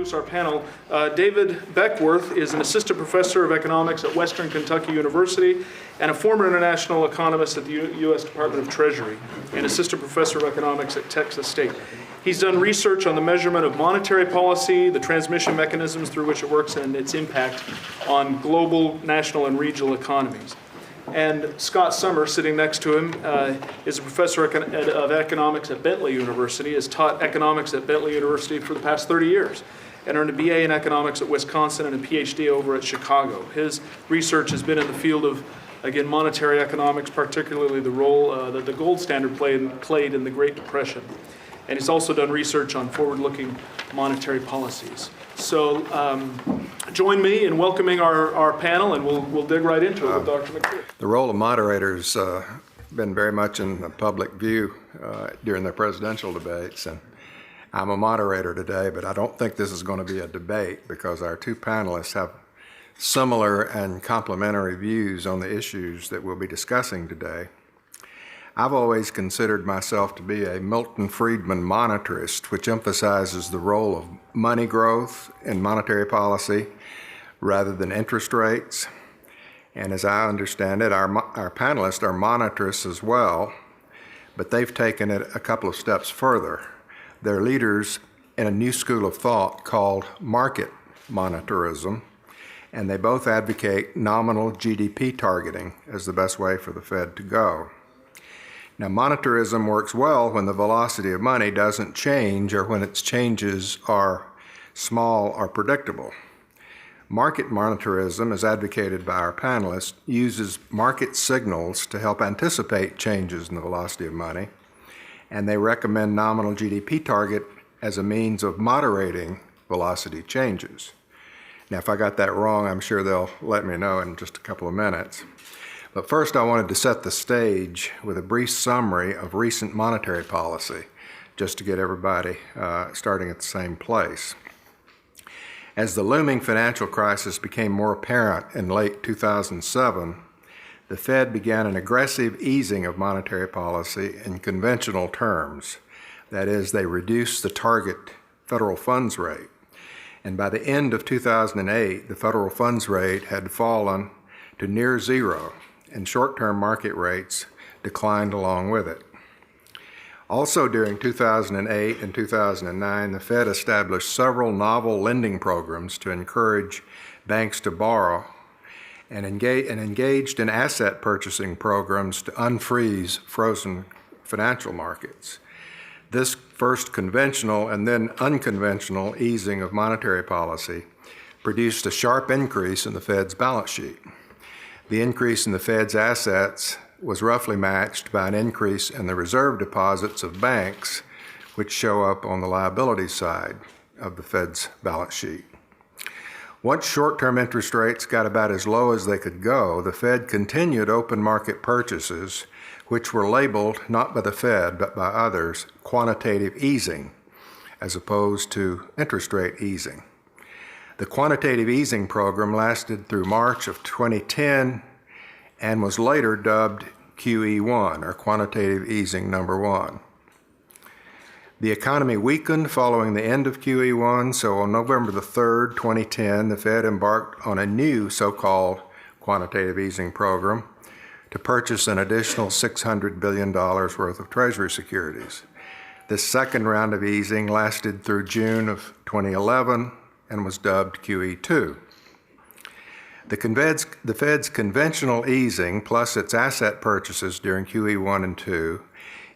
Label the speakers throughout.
Speaker 1: introduce our panel. David Beckworth is an assistant professor of economics at Western Kentucky University and a former international economist at the U.S. Department of Treasury and assistant professor of economics at Texas State. He's done research on the measurement of monetary policy, the transmission mechanisms through which it works, and its impact on global, national, and regional economies. And Scott Sumner, sitting next to him, is a professor of economics at Bentley University, has taught economics at Bentley University for the past 30 years, and earned a BA in economics at Wisconsin and a PhD over at Chicago. His research has been in the field of, again, monetary economics, particularly the role that the gold standard played in the Great Depression. And he's also done research on forward-looking monetary policies. So join me in welcoming our panel, and we'll dig right into it with Dr. McCreary.
Speaker 2: The role of moderators been very much in the public view during the presidential debates, and I'm a moderator today, but I don't think this is going to be a debate because our two panelists have similar and complementary views on the issues that we'll be discussing today. I've always considered myself to be a Milton Friedman monetarist, which emphasizes the role of money growth in monetary policy rather than interest rates. And as I understand it, our panelists are monetarists as well, but they've taken it a couple of steps further. They're leaders in a new school of thought called market monetarism, and they both advocate nominal GDP targeting as the best way for the Fed to go. Now, monetarism works well when the velocity of money doesn't change or when its changes are small or predictable. Market monetarism, as advocated by our panelists, uses market signals to help anticipate changes in the velocity of money, and they recommend nominal GDP target as a means of moderating velocity changes. Now, if I got that wrong, I'm sure they'll let me know in just a couple of minutes. But first, I wanted to set the stage with a brief summary of recent monetary policy, just to get everybody starting at the same place. As the looming financial crisis became more apparent in late 2007, the Fed began an aggressive easing of monetary policy in conventional terms. That is, they reduced the target federal funds rate. And by the end of 2008, the federal funds rate had fallen to near zero, and short-term market rates declined along with it. Also during 2008 and 2009, the Fed established several novel lending programs to encourage banks to borrow and engaged in asset purchasing programs to unfreeze frozen financial markets. This first conventional and then unconventional easing of monetary policy produced a sharp increase in the Fed's balance sheet. The increase in the Fed's assets was roughly matched by an increase in the reserve deposits of banks, which show up on the liability side of the Fed's balance sheet. Once short-term interest rates got about as low as they could go, the Fed continued open market purchases, which were labeled, not by the Fed, but by others, quantitative easing, as opposed to interest rate easing. The quantitative easing program lasted through March of 2010 and was later dubbed QE1, or quantitative easing number 1. The economy weakened following the end of QE1, so on November the 3rd, 2010, the Fed embarked on a new so-called quantitative easing program to purchase an additional $600 billion worth of Treasury securities. This second round of easing lasted through June of 2011 and was dubbed QE2. The Fed's conventional easing, plus its asset purchases during QE1 and 2,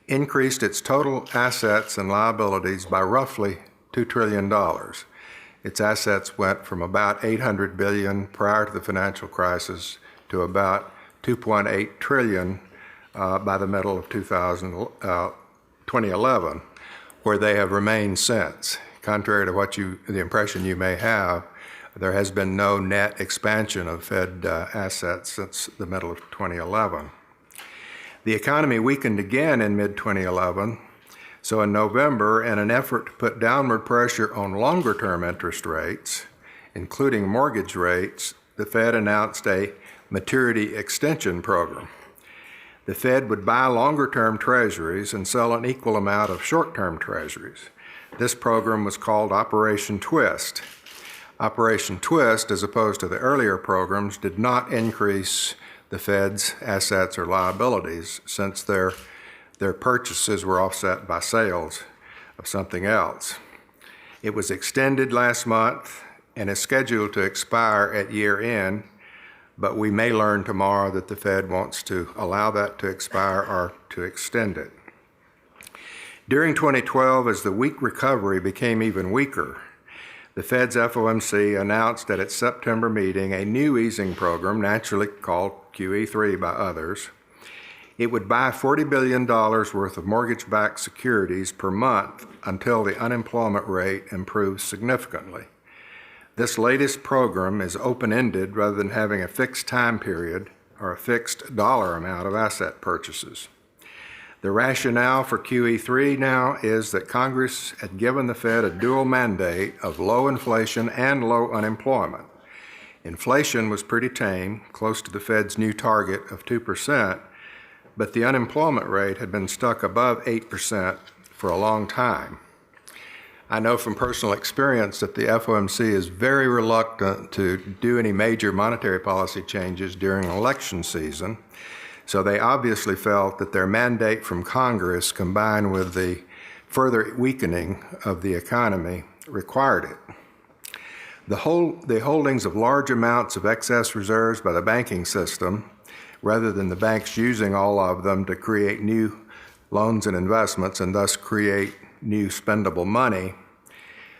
Speaker 2: increased its total assets and liabilities by roughly $2 trillion. Its assets went from about $800 billion prior to the financial crisis to about $2.8 trillion by the middle of 2011, where they have remained since. Contrary to the impression you may have, there has been no net expansion of Fed assets since the middle of 2011. The economy weakened again in mid-2011, so in November, in an effort to put downward pressure on longer-term interest rates, including mortgage rates, the Fed announced a maturity extension program. The Fed would buy longer-term treasuries and sell an equal amount of short-term treasuries. This program was called Operation Twist. Operation Twist, as opposed to the earlier programs, did not increase the Fed's assets or liabilities since their purchases were offset by sales of something else. It was extended last month and is scheduled to expire at year end, but we may learn tomorrow that the Fed wants to allow that to expire or to extend it. During 2012, as the weak recovery became even weaker, the Fed's FOMC announced at its September meeting a new easing program, naturally called QE3 by others. It would buy $40 billion worth of mortgage-backed securities per month until the unemployment rate improves significantly. This latest program is open-ended rather than having a fixed time period or a fixed dollar amount of asset purchases. The rationale for QE3 now is that Congress had given the Fed a dual mandate of low inflation and low unemployment. Inflation was pretty tame, close to the Fed's new target of 2%, but the unemployment rate had been stuck above 8% for a long time. I know from personal experience that the FOMC is very reluctant to do any major monetary policy changes during election season, so they obviously felt that their mandate from Congress combined with the further weakening of the economy required it. The holdings of large amounts of excess reserves by the banking system, rather than the banks using all of them to create new loans and investments and thus create new spendable money,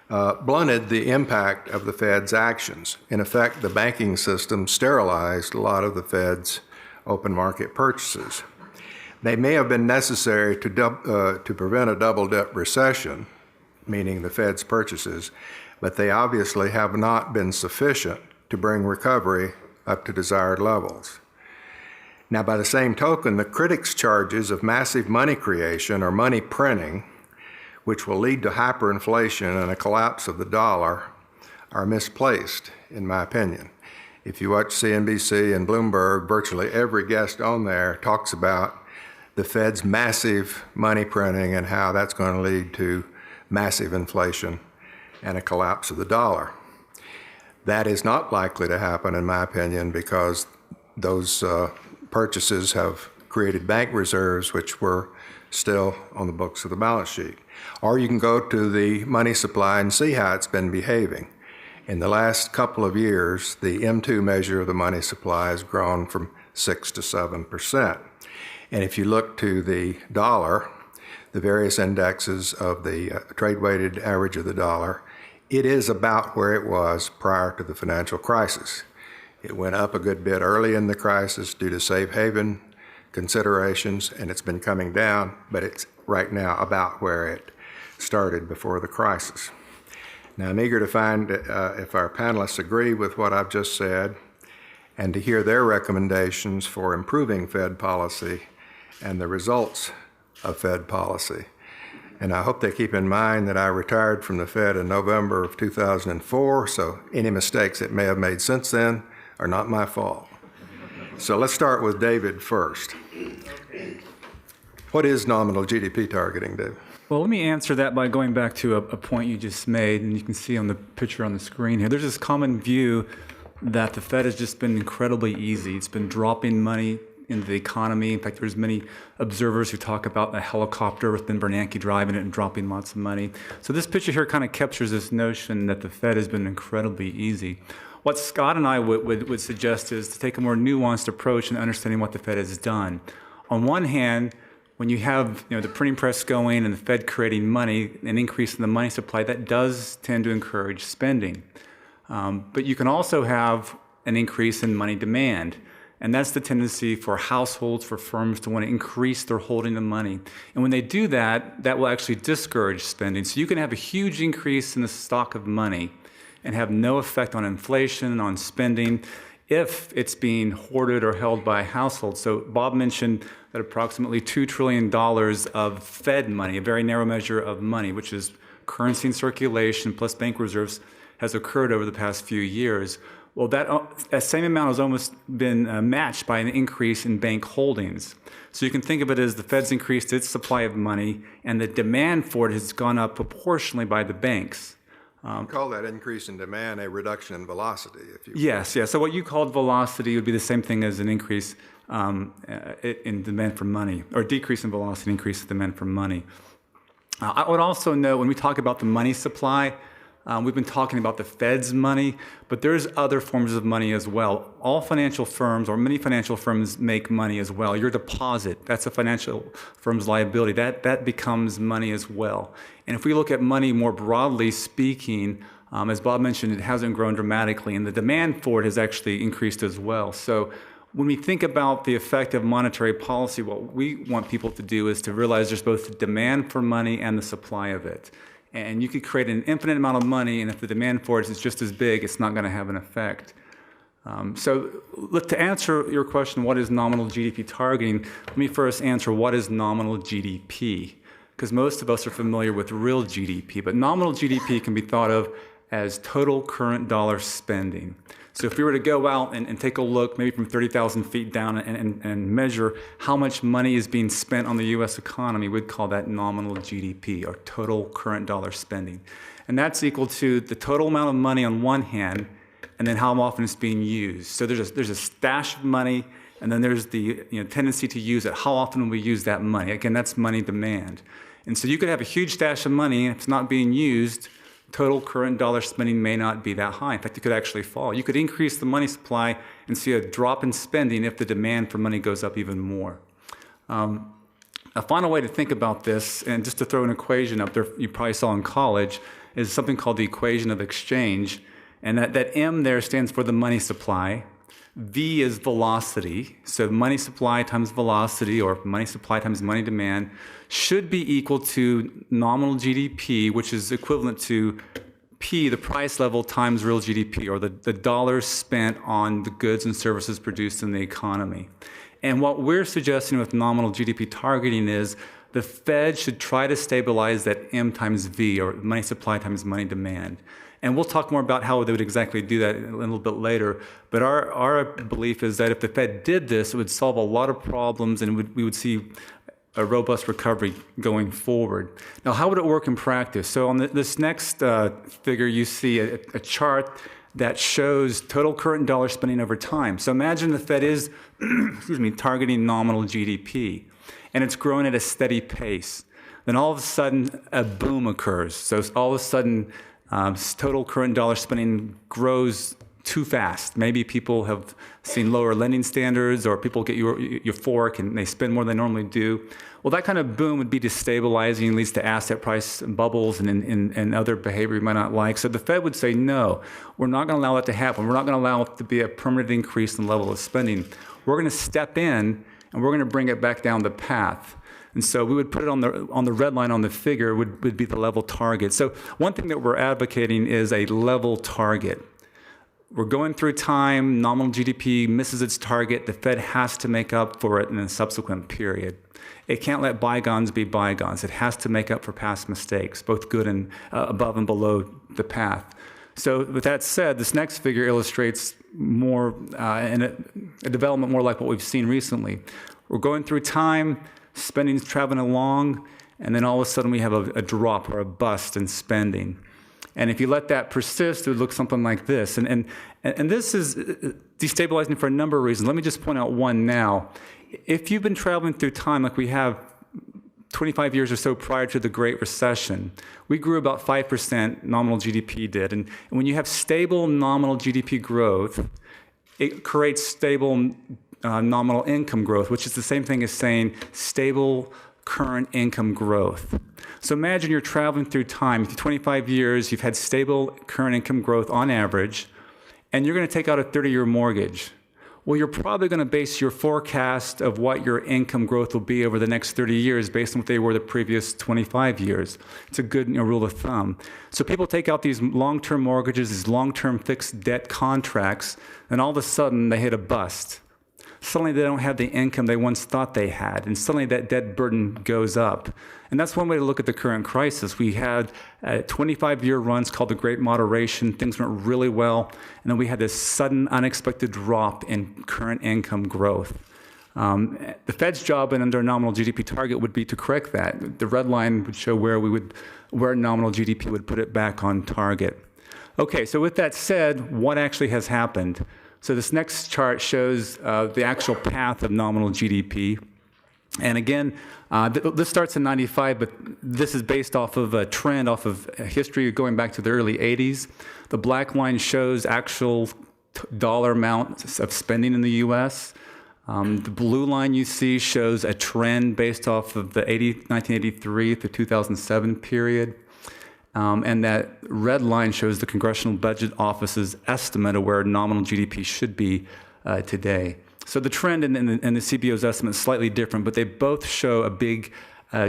Speaker 2: blunted the impact of the Fed's actions. In effect, the banking system sterilized a lot of the Fed's open market purchases. They may have been necessary to prevent a double-dip recession, meaning the Fed's purchases, but they obviously have not been sufficient to bring recovery up to desired levels. Now, by the same token, the critics' charges of massive money creation or money printing, which will lead to hyperinflation and a collapse of the dollar, are misplaced, in my opinion. If you watch CNBC and Bloomberg, virtually every guest on there talks about the Fed's massive money printing and how that's going to lead to massive inflation and a collapse of the dollar. That is not likely to happen, in my opinion, because those purchases have created bank reserves which were still on the books of the balance sheet. Or you can go to the money supply and see how it's been behaving. In the last couple of years, the M2 measure of the money supply has grown from 6 to 7%. And if you look to the dollar, the various indexes of the trade-weighted average of the dollar, it is about where it was prior to the financial crisis. It went up a good bit early in the crisis due to safe haven considerations, and it's been coming down, but it's right now about where it started before the crisis. Now, I'm eager to find if our panelists agree with what I've just said and to hear their recommendations for improving Fed policy and the results of Fed policy. And I hope they keep in mind that I retired from the Fed in November of 2004, so any mistakes it may have made since then are not my fault. So let's start with David first. What is nominal GDP targeting, David?
Speaker 3: Well, let me answer that by going back to a point you just made, and you can see on the picture on the screen here. There's this common view that the Fed has just been incredibly easy. It's been dropping money into the economy. In fact, there's many observers who talk about a helicopter with Ben Bernanke driving it and dropping lots of money. So this picture here kind of captures this notion that the Fed has been incredibly easy. What Scott and I would suggest is to take a more nuanced approach in understanding what the Fed has done. On one hand, when you have the printing press going and the Fed creating money, an increase in the money supply, that does tend to encourage spending. But you can also have an increase in money demand. And that's the tendency for households, for firms to want to increase their holding of money. And when they do that, that will actually discourage spending. So you can have a huge increase in the stock of money and have no effect on inflation, on spending, if it's being hoarded or held by households. So Bob mentioned that approximately $2 trillion of Fed money, a very narrow measure of money, which is currency in circulation plus bank reserves, has occurred over the past few years. Well, that same amount has almost been matched by an increase in bank holdings. So you can think of it as the Fed's increased its supply of money, and the demand for it has gone up proportionally by the banks.
Speaker 2: Call that increase in demand a reduction in velocity, if you will.
Speaker 3: Yes. So what you called velocity would be the same thing as an increase in demand for money, or decrease in velocity, increase in demand for money. I would also note when we talk about the money supply, we've been talking about the Fed's money, but there's other forms of money as well. All financial firms, or many financial firms, make money as well. Your deposit, that's a financial firm's liability. That becomes money as well. And if we look at money more broadly speaking, as Bob mentioned, it hasn't grown dramatically, and the demand for it has actually increased as well. So when we think about the effect of monetary policy, what we want people to do is to realize there's both the demand for money and the supply of it. And you could create an infinite amount of money, and if the demand for it is just as big, it's not going to have an effect. So to answer your question, what is nominal GDP targeting, let me first answer what is nominal GDP, because most of us are familiar with real GDP, but nominal GDP can be thought of as total current dollar spending. So if we were to go out and take a look, maybe from 30,000 feet down, and measure how much money is being spent on the U.S. economy, we'd call that nominal GDP, or total current dollar spending. And that's equal to the total amount of money on one hand, and then how often it's being used. So there's a stash of money, and then there's the tendency to use it. How often will we use that money? Again, that's money demand. And so you could have a huge stash of money, and if it's not being used, total current dollar spending may not be that high. In fact, it could actually fall. You could increase the money supply and see a drop in spending if the demand for money goes up even more. A final way to think about this, and just to throw an equation up there you probably saw in college, is something called the equation of exchange. And that M there stands for the money supply. V is velocity. So money supply times velocity, or money supply times money demand, should be equal to nominal GDP, which is equivalent to P, the price level, times real GDP, or the dollars spent on the goods and services produced in the economy. And what we're suggesting with nominal GDP targeting is the Fed should try to stabilize that M times V, or money supply times money demand. And we'll talk more about how they would exactly do that a little bit later. But our belief is that if the Fed did this, it would solve a lot of problems, and we would see a robust recovery going forward. Now, how would it work in practice? So on this next figure, you see a chart that shows total current dollar spending over time. So imagine the Fed is targeting nominal GDP, and it's growing at a steady pace. Then all of a sudden, a boom occurs. So all of a sudden, total current dollar spending grows too fast. Maybe people have seen lower lending standards, or people get euphoric and they spend more than they normally do. Well, that kind of boom would be destabilizing, leads to asset price bubbles and other behavior you might not like. So the Fed would say, no, we're not going to allow that to happen. We're not going to allow it to be a permanent increase in the level of spending. We're going to step in, and we're going to bring it back down the path. And so we would put it on the red line on the figure would be the level target. So one thing that we're advocating is a level target. We're going through time, nominal GDP misses its target, the Fed has to make up for it in a subsequent period. It can't let bygones be bygones. It has to make up for past mistakes, both good and above and below the path. So with that said, this next figure illustrates more a development more like what we've seen recently. We're going through time, spending's traveling along, and then all of a sudden we have a drop or a bust in spending. And if you let that persist, it would look something like this. And this is destabilizing for a number of reasons. Let me just point out one now. If you've been traveling through time like we have 25 years or so prior to the Great Recession, we grew about 5%, nominal GDP did. And when you have stable nominal GDP growth, it creates stable nominal income growth, which is the same thing as saying stable current income growth. So imagine you're traveling through time. 25 years, you've had stable current income growth on average, and you're going to take out a 30-year mortgage. Well, you're probably going to base your forecast of what your income growth will be over the next 30 years based on what they were the previous 25 years. It's a good rule of thumb. So people take out these long-term mortgages, these long-term fixed debt contracts, and all of a sudden they hit a bust. suddenly they don't have the income they once thought they had, and suddenly that debt burden goes up. And that's one way to look at the current crisis. We had 25-year runs called the Great Moderation. Things went really well, and then we had this sudden, unexpected drop in current income growth. The Fed's job and under a nominal GDP target would be to correct that. The red line would show where nominal GDP would put it back on target. Okay, so with that said, what actually has happened? So this next chart shows the actual path of nominal GDP. And again, this starts in 95, but this is based off of a trend, off of history going back to the early 80s. The black line shows actual dollar amounts of spending in the U.S. The blue line you see shows a trend based off of the 1983 to 2007 period. And that red line shows the Congressional Budget Office's estimate of where nominal GDP should be today. So the trend and the CBO's estimate is slightly different, but they both show a big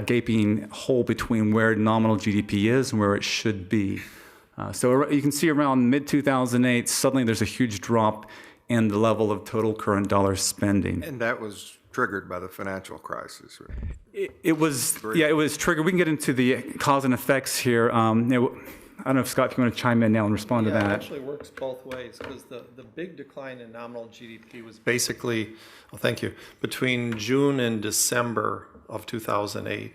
Speaker 3: gaping hole between where nominal GDP is and where it should be. So you can see around mid-2008, suddenly there's a huge drop in the level of total current dollar spending.
Speaker 2: And that was triggered by the financial crisis. Right?
Speaker 3: It was triggered. We can get into the cause and effects here. I don't know if, Scott, if you want to chime in now and respond to that.
Speaker 4: It actually works both ways, because the big decline in nominal GDP was basically, between June and December of 2008.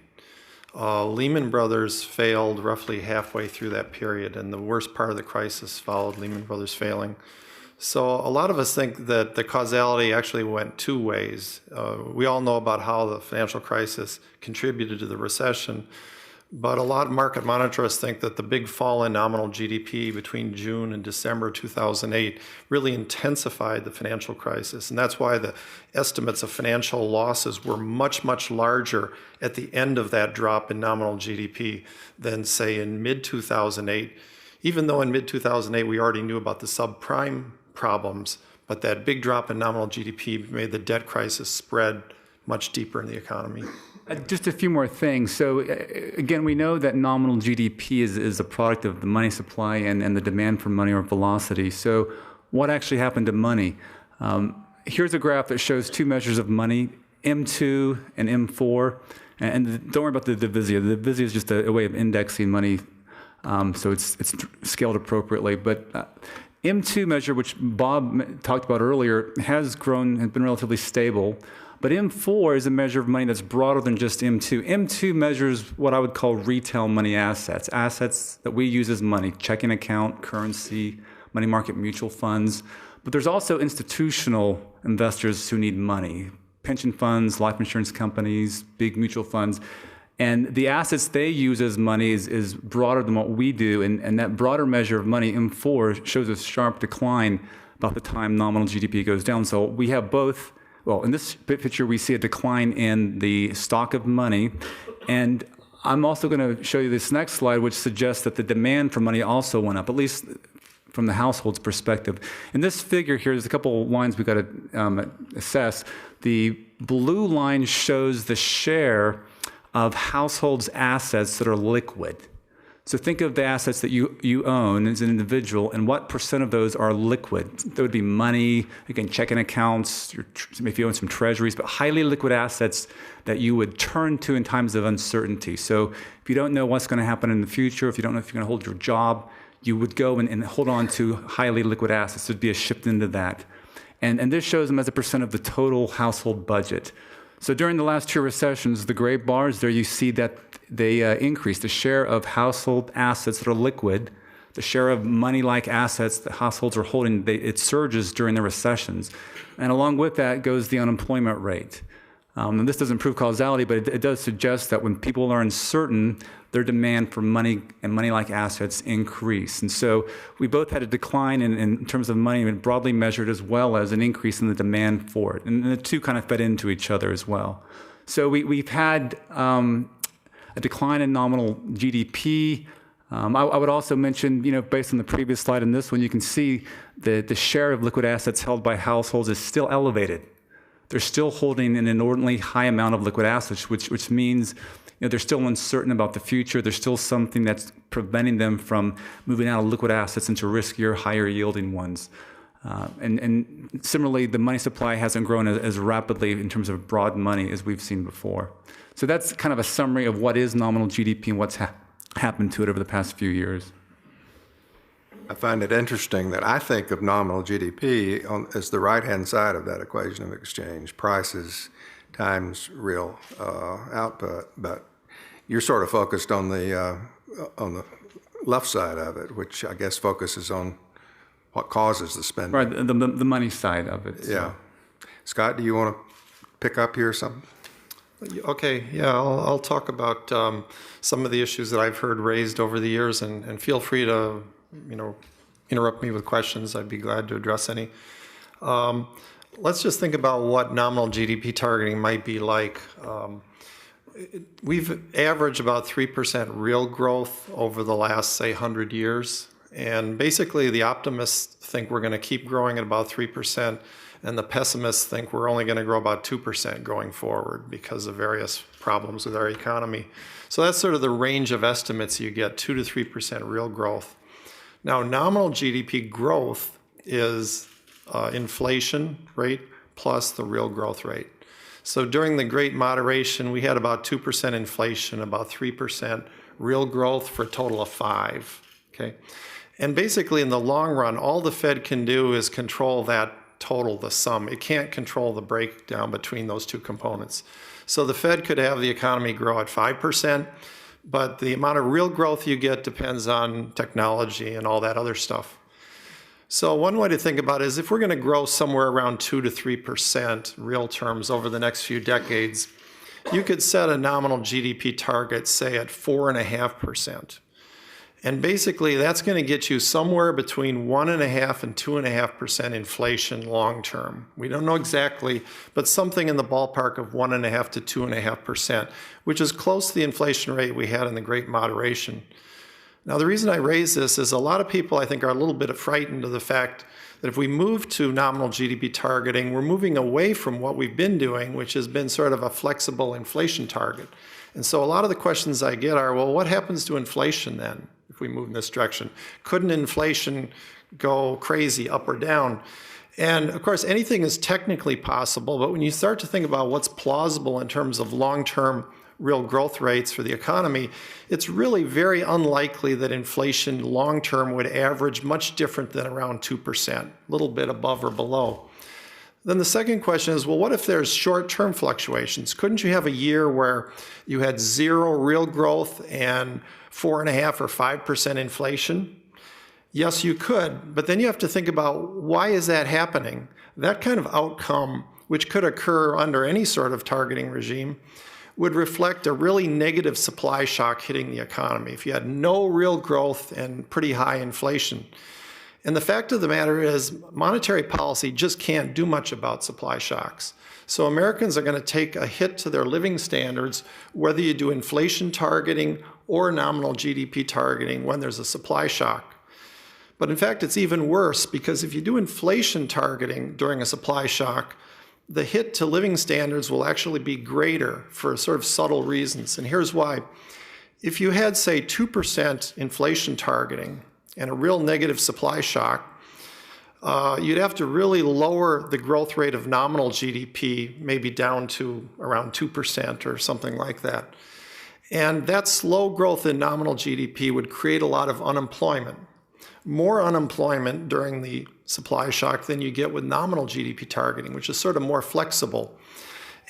Speaker 4: Lehman Brothers failed roughly halfway through that period, and the worst part of the crisis followed Lehman Brothers failing. So a lot of us think that the causality actually went two ways. We all know about how the financial crisis contributed to the recession, but a lot of market monitors think that the big fall in nominal GDP between June and December 2008 really intensified the financial crisis. And that's why the estimates of financial losses were much, much larger at the end of that drop in nominal GDP than, say, in mid-2008. Even though in mid-2008 we already knew about the subprime problems, but that big drop in nominal GDP made the debt crisis spread much deeper in the economy.
Speaker 3: Just a few more things. So again, we know that nominal GDP is a product of the money supply and the demand for money, or velocity. So what actually happened to money? Here's a graph that shows two measures of money, M2 and M4. And don't worry about the divisio. The divisio is just a way of indexing money, so it's scaled appropriately. But M2 measure, which Bob talked about earlier, has been relatively stable. But M4 is a measure of money that's broader than just M2. M2 measures what I would call retail money assets that we use as money, checking account, currency, money market mutual funds. But there's also institutional investors who need money, pension funds, life insurance companies, big mutual funds. And the assets they use as money is broader than what we do. And that broader measure of money, M4, shows a sharp decline about the time nominal GDP goes down. So we have both. Well, in this picture, we see a decline in the stock of money. And I'm also going to show you this next slide, which suggests that the demand for money also went up, at least from the household's perspective. In this figure here, there's a couple of lines we've got to assess. The blue line shows the share of households' assets that are liquid. So think of the assets that you own as an individual, and what percent of those are liquid. That would be money, again, checking accounts, if you own some treasuries, but highly liquid assets that you would turn to in times of uncertainty. So if you don't know what's going to happen in the future, if you don't know if you're going to hold your job, you would go and hold on to highly liquid assets. There'd be a shift into that. And this shows them as a percent of the total household budget. So during the last two recessions, the gray bars there, you see that they increased. The share of household assets that are liquid, the share of money-like assets that households are holding, it surges during the recessions. And along with that goes the unemployment rate. And this doesn't prove causality, but it does suggest that when people are uncertain, their demand for money and money-like assets increase. And so we both had a decline in terms of money, broadly measured, as well as an increase in the demand for it. And the two kind of fed into each other as well. So we've had a decline in nominal GDP. I would also mention, based on the previous slide and this one, you can see the share of liquid assets held by households is still elevated. They're still holding an inordinately high amount of liquid assets, which means they're still uncertain about the future. There's still something that's preventing them from moving out of liquid assets into riskier, higher yielding ones. And similarly, the money supply hasn't grown as rapidly in terms of broad money as we've seen before. So that's kind of a summary of what is nominal GDP and what's happened to it over the past few years.
Speaker 2: I find it interesting that I think of nominal GDP as the right-hand side of that equation of exchange, prices times real output, but you're sort of focused on the left side of it, which I guess focuses on what causes the spending.
Speaker 3: Right, the money side of it. So.
Speaker 2: Yeah. Scott, do you want to pick up here or something?
Speaker 4: Okay, yeah, I'll talk about some of the issues that I've heard raised over the years, and feel free to, interrupt me with questions. I'd be glad to address any. Let's just think about what nominal GDP targeting might be like. We've averaged about 3% real growth over the last, say, 100 years. And basically, the optimists think we're going to keep growing at about 3%, and the pessimists think we're only going to grow about 2% going forward because of various problems with our economy. So that's sort of the range of estimates you get, 2 to 3% real growth. Now, nominal GDP growth is inflation rate plus the real growth rate. So during the Great Moderation, we had about 2% inflation, about 3% real growth for a total of 5%. Okay? And basically, in the long run, all the Fed can do is control that total, the sum. It can't control the breakdown between those two components. So the Fed could have the economy grow at 5%, but the amount of real growth you get depends on technology and all that other stuff. So one way to think about it is if we're going to grow somewhere around 2 to 3% real terms over the next few decades, you could set a nominal GDP target, say, at 4.5%. And basically, that's going to get you somewhere between 1.5% and 2.5% inflation long term. We don't know exactly, but something in the ballpark of 1.5% to 2.5%, which is close to the inflation rate we had in the Great Moderation. Now, the reason I raise this is a lot of people, I think, are a little bit frightened of the fact that if we move to nominal GDP targeting, we're moving away from what we've been doing, which has been sort of a flexible inflation target. And so a lot of the questions I get are, well, what happens to inflation then if we move in this direction? Couldn't inflation go crazy up or down? And of course, anything is technically possible, but when you start to think about what's plausible in terms of long-term real growth rates for the economy, it's really very unlikely that inflation long-term would average much different than around 2%, a little bit above or below. Then the second question is, well, what if there's short-term fluctuations? Couldn't you have a year where you had 0 real growth and 4.5% or 5% inflation? Yes, you could, but then you have to think about why is that happening? That kind of outcome, which could occur under any sort of targeting regime, would reflect a really negative supply shock hitting the economy if you had no real growth and pretty high inflation. And the fact of the matter is, monetary policy just can't do much about supply shocks. So Americans are going to take a hit to their living standards, whether you do inflation targeting or nominal GDP targeting when there's a supply shock. But in fact, it's even worse, because if you do inflation targeting during a supply shock, the hit to living standards will actually be greater for sort of subtle reasons. And here's why. If you had, say, 2% inflation targeting and a real negative supply shock, you'd have to really lower the growth rate of nominal GDP, maybe down to around 2% or something like that. And that slow growth in nominal GDP would create a lot of unemployment. More unemployment during the supply shock than you get with nominal GDP targeting, which is sort of more flexible.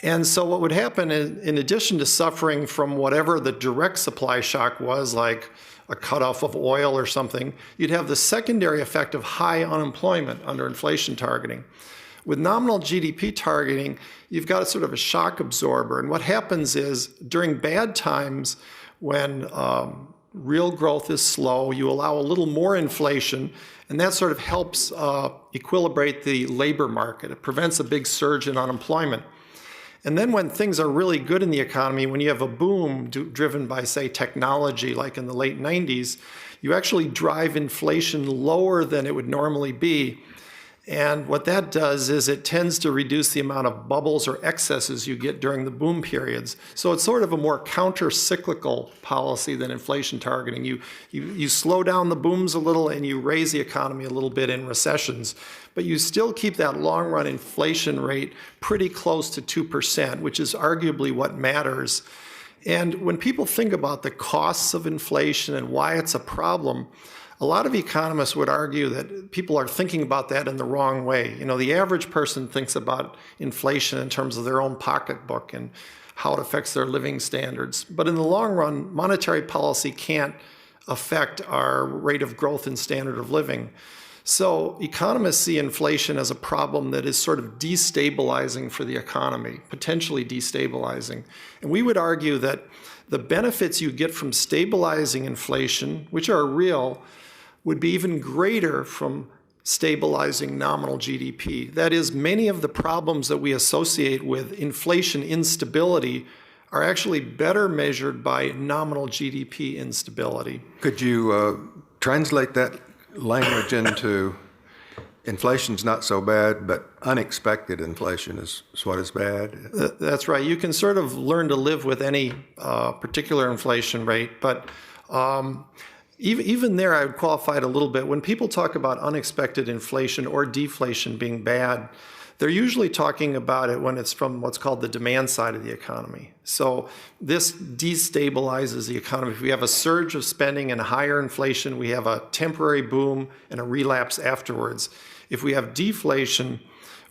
Speaker 4: And so what would happen is, in addition to suffering from whatever the direct supply shock was, like a cutoff of oil or something, you'd have the secondary effect of high unemployment under inflation targeting. With nominal GDP targeting, you've got a sort of a shock absorber. And what happens is, during bad times, when real growth is slow, you allow a little more inflation, and that sort of helps equilibrate the labor market. It prevents a big surge in unemployment. And then when things are really good in the economy, when you have a boom driven by, say, technology, like in the late 90s, you actually drive inflation lower than it would normally be. And what that does is it tends to reduce the amount of bubbles or excesses you get during the boom periods. So it's sort of a more counter-cyclical policy than inflation targeting. You slow down the booms a little and you raise the economy a little bit in recessions, but you still keep that long-run inflation rate pretty close to 2%, which is arguably what matters. And when people think about the costs of inflation and why it's a problem, a lot of economists would argue that people are thinking about that in the wrong way. You know, the average person thinks about inflation in terms of their own pocketbook and how it affects their living standards. But in the long run, monetary policy can't affect our rate of growth and standard of living. So economists see inflation as a problem that is sort of destabilizing for the economy, potentially destabilizing. And we would argue that the benefits you get from stabilizing inflation, which are real, would be even greater from stabilizing nominal GDP. That is, many of the problems that we associate with inflation instability are actually better measured by nominal GDP instability.
Speaker 2: Could you translate that language into inflation's not so bad, but unexpected inflation is what is bad?
Speaker 4: That's right. You can sort of learn to live with any particular inflation rate, but even there I would qualify it a little bit. When people talk about unexpected inflation or deflation being bad, they're usually talking about it when it's from what's called the demand side of the economy. So this destabilizes the economy. If we have a surge of spending and higher inflation, we have a temporary boom and a relapse afterwards. If we have deflation,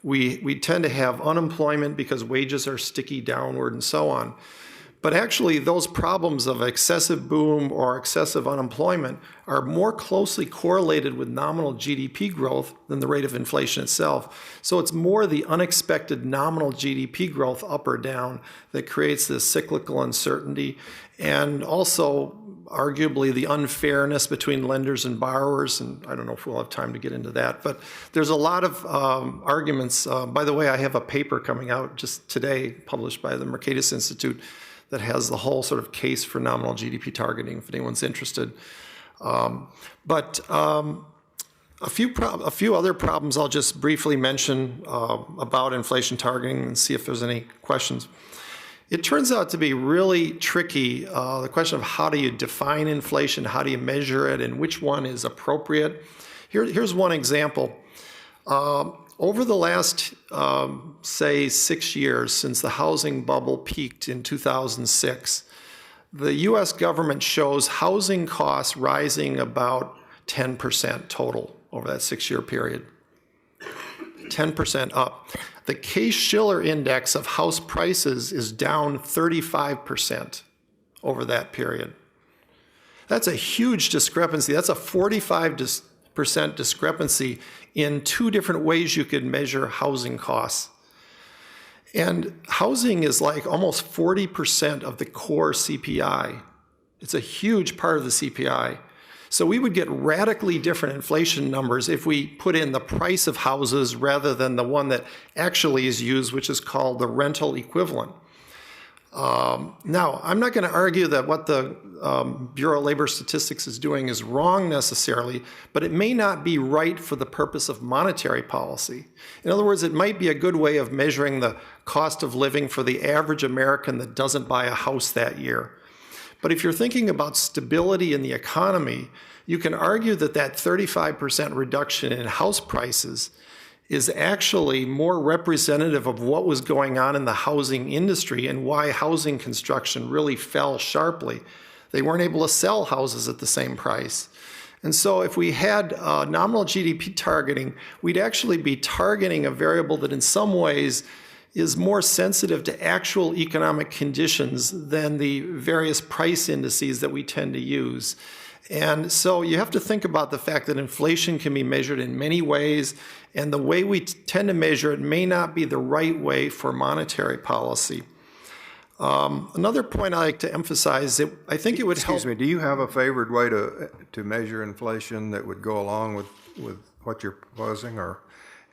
Speaker 4: we tend to have unemployment because wages are sticky downward and so on. But actually, those problems of excessive boom or excessive unemployment are more closely correlated with nominal GDP growth than the rate of inflation itself. So it's more the unexpected nominal GDP growth up or down that creates this cyclical uncertainty, and also arguably the unfairness between lenders and borrowers. And I don't know if we'll have time to get into that, but there's a lot of arguments. By the way, I have a paper coming out just today, published by the Mercatus Institute, that has the whole sort of case for nominal GDP targeting, if anyone's interested. But a few other problems I'll just briefly mention about inflation targeting and see if there's any questions. It turns out to be really tricky, the question of how do you define inflation, how do you measure it, and which one is appropriate. Here's one example. Over the last, say, 6 years since the housing bubble peaked in 2006, the U.S. government shows housing costs rising about 10% total over that 6-year period. 10% up. The Case-Shiller index of house prices is down 35% over that period. That's a huge discrepancy. That's a 45% discrepancy in two different ways you could measure housing costs. And housing is like almost 40% of the core CPI. It's a huge part of the CPI. So we would get radically different inflation numbers if we put in the price of houses rather than the one that actually is used, which is called the rental equivalent. Now, I'm not going to argue that what the Bureau of Labor Statistics is doing is wrong necessarily, but it may not be right for the purpose of monetary policy. In other words, it might be a good way of measuring the cost of living for the average American that doesn't buy a house that year. But if you're thinking about stability in the economy, you can argue that that 35% reduction in house prices is actually more representative of what was going on in the housing industry and why housing construction really fell sharply. They weren't able to sell houses at the same price. And so if we had nominal GDP targeting, we'd actually be targeting a variable that in some ways is more sensitive to actual economic conditions than the various price indices that we tend to use. And so you have to think about the fact that inflation can be measured in many ways, and the way we tend to measure it may not be the right way for monetary policy. Another point I like to emphasize, I think it would help.
Speaker 2: Excuse me, do you have a favored way to measure inflation that would go along with what you're proposing, or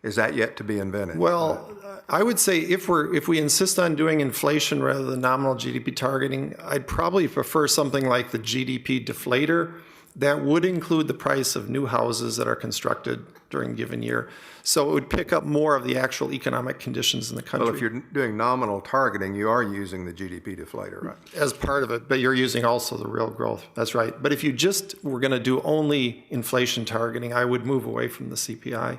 Speaker 2: is that yet to be invented?
Speaker 4: Well, I would say if we insist on doing inflation rather than nominal GDP targeting, I'd probably prefer something like the GDP deflator, That would include the price of new houses that are constructed during a given year. So it would pick up more of the actual economic conditions in the country.
Speaker 2: Well, if you're doing nominal targeting, you are using the GDP deflator, right?
Speaker 4: As part of it, but you're using also the real growth. That's right. But if you just were going to do only inflation targeting, I would move away from the CPI.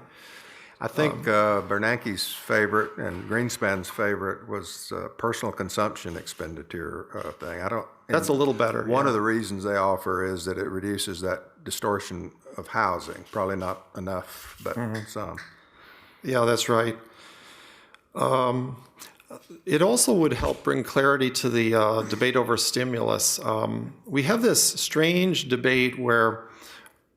Speaker 2: I think Bernanke's favorite and Greenspan's favorite was personal consumption expenditure thing.
Speaker 4: That's a little better.
Speaker 2: One of the reasons they offer is that it reduces that distortion of housing. Probably not enough, but some.
Speaker 4: Yeah, that's right. It also would help bring clarity to the debate over stimulus. We have this strange debate where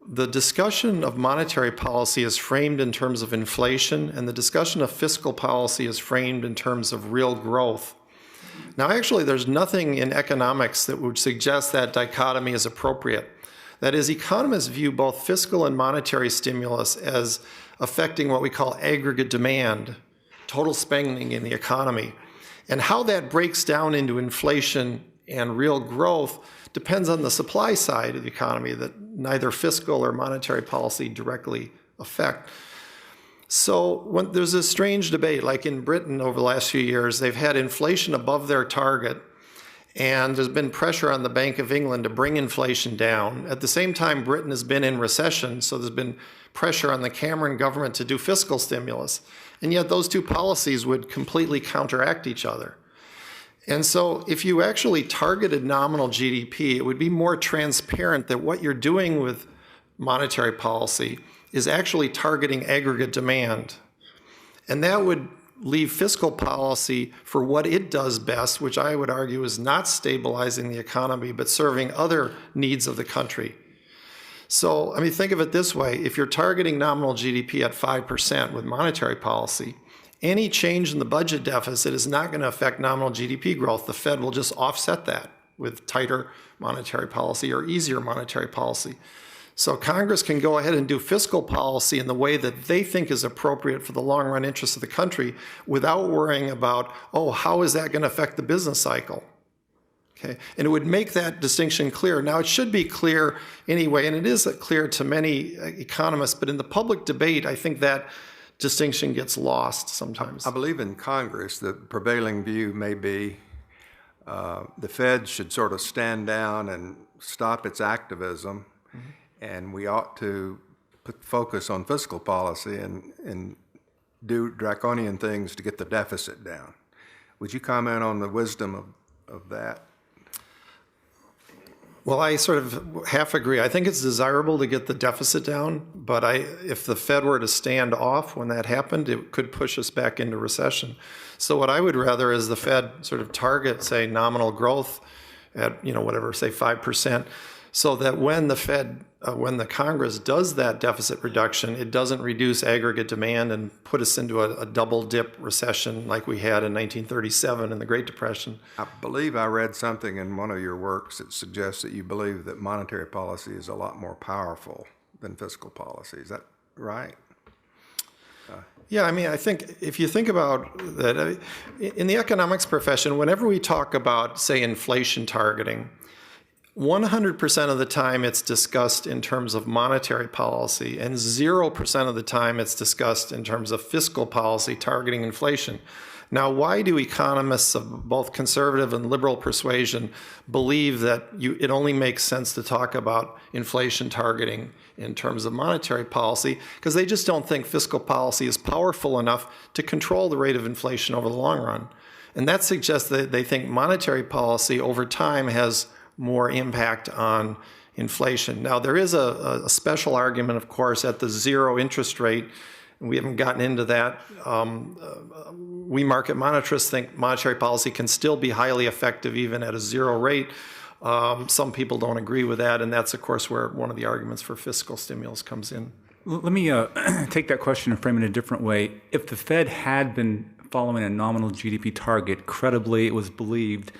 Speaker 4: the discussion of monetary policy is framed in terms of inflation, and the discussion of fiscal policy is framed in terms of real growth. Now, actually, there's nothing in economics that would suggest that dichotomy is appropriate. That is, economists view both fiscal and monetary stimulus as affecting what we call aggregate demand, total spending in the economy. And how that breaks down into inflation and real growth depends on the supply side of the economy that neither fiscal or monetary policy directly affect. So when there's a strange debate, like in Britain over the last few years, they've had inflation above their target, and there's been pressure on the Bank of England to bring inflation down. At the same time, Britain has been in recession, so there's been pressure on the Cameron government to do fiscal stimulus. And yet those two policies would completely counteract each other. And so if you actually targeted nominal GDP, it would be more transparent that what you're doing with monetary policy is actually targeting aggregate demand. And that would leave fiscal policy for what it does best, which I would argue is not stabilizing the economy, but serving other needs of the country. So, I mean, think of it this way. If you're targeting nominal GDP at 5% with monetary policy, any change in the budget deficit is not going to affect nominal GDP growth. The Fed will just offset that with tighter monetary policy or easier monetary policy. So Congress can go ahead and do fiscal policy in the way that they think is appropriate for the long-run interests of the country without worrying about, oh, how is that going to affect the business cycle? Okay, and it would make that distinction clear. Now, it should be clear anyway, and it is clear to many economists, but in the public debate, I think that distinction gets lost sometimes.
Speaker 2: I believe in Congress the prevailing view may be the Fed should sort of stand down and stop its activism, and we ought to focus on fiscal policy and do draconian things to get the deficit down. Would you comment on the wisdom of that?
Speaker 4: Well, I sort of half agree. I think it's desirable to get the deficit down, but if the Fed were to stand off when that happened, it could push us back into recession. So what I would rather is the Fed sort of target, say, nominal growth at, whatever, say 5%, so that when the Congress does that deficit reduction, it doesn't reduce aggregate demand and put us into a double dip recession like we had in 1937 in the Great Depression.
Speaker 2: I believe I read something in one of your works that suggests that you believe that monetary policy is a lot more powerful than fiscal policy. Is that right?
Speaker 4: Yeah, I mean, I think if you think about that, in the economics profession, whenever we talk about, say, inflation targeting, 100% of the time it's discussed in terms of monetary policy, and 0% of the time it's discussed in terms of fiscal policy targeting inflation. Now, why do economists of both conservative and liberal persuasion believe that it only makes sense to talk about inflation targeting in terms of monetary policy? Because they just don't think fiscal policy is powerful enough to control the rate of inflation over the long run. And that suggests that they think monetary policy over time has more impact on inflation. Now, there is a special argument, of course, at the zero interest rate. We haven't gotten into that. We market monetarists think monetary policy can still be highly effective even at a zero rate. Some people don't agree with that, and that's, of course, where one of the arguments for fiscal stimulus comes in.
Speaker 3: Let me take that question and frame it in a different way. If the Fed had been following a nominal GDP target, credibly it was believed,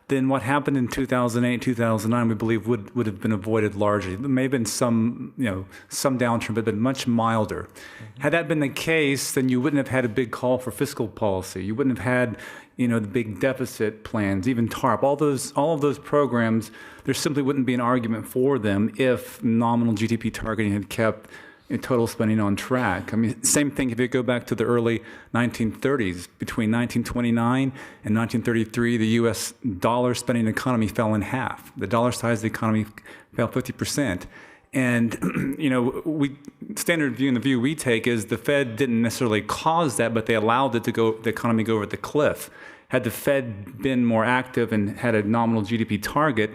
Speaker 3: then what happened in 2008, 2009, we believe would have been avoided largely. There may have been some downturn, but been much milder. Had that been the case, then you wouldn't have had a big call for fiscal policy. You wouldn't have had, the big deficit plans, even TARP, all of those programs, there simply wouldn't be an argument for them if nominal GDP targeting had kept total spending on track. I mean, same thing if you go back to the early 1930s. Between 1929 and 1933, the U.S. dollar spending economy fell in half. The dollar size of the economy fell 50%. And, standard view and the view we take is the Fed didn't necessarily cause that, but they allowed the economy go over the cliff. Had the Fed been more active and had a nominal GDP target,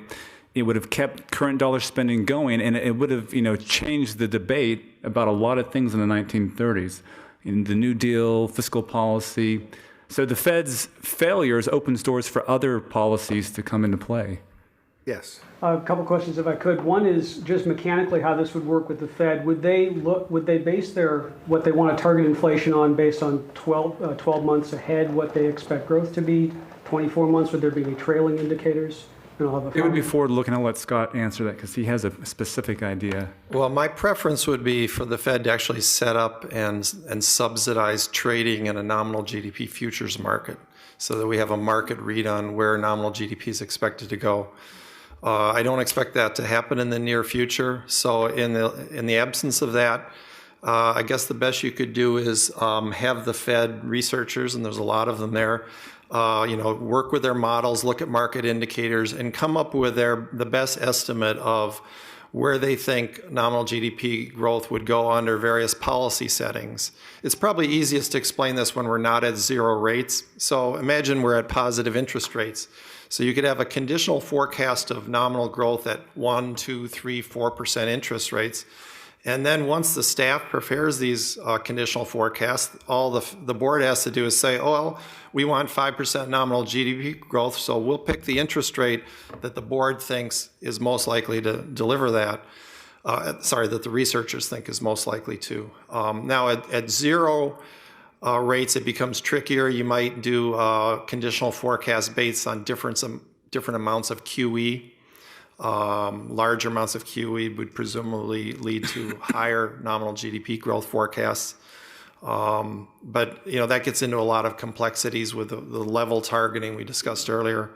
Speaker 3: it would have kept current dollar spending going, and it would have, changed the debate about a lot of things in the 1930s, in the New Deal, fiscal policy. So the Fed's failures opens doors for other policies to come into play.
Speaker 2: Yes.
Speaker 5: A couple questions, if I could. One is just mechanically how this would work with the Fed. Would they base what they want to target inflation on based on 12 months ahead, what they expect growth to be? 24 months, would there be any trailing indicators?
Speaker 3: It would be forward-looking. I'll let Scott answer that because he has a specific idea.
Speaker 4: Well, my preference would be for the Fed to actually set up and subsidize trading in a nominal GDP futures market so that we have a market read on where nominal GDP is expected to go. I don't expect that to happen in the near future. So in the absence of that, I guess the best you could do is have the Fed researchers, and there's a lot of them there, work with their models, look at market indicators, and come up with the best estimate of where they think nominal GDP growth would go under various policy settings. It's probably easiest to explain this when we're not at zero rates. So imagine we're at positive interest rates. So you could have a conditional forecast of nominal growth at 1, 2, 3, 4% interest rates. And then once the staff prepares these conditional forecasts, all the board has to do is say, oh, well, we want 5% nominal GDP growth, so we'll pick the interest rate that the board thinks is most likely to deliver that. That the researchers think is most likely to. Now at zero rates, it becomes trickier. You might do conditional forecasts based on different amounts of QE. Larger amounts of QE would presumably lead to higher nominal GDP growth forecasts. But that gets into a lot of complexities with the level targeting we discussed earlier.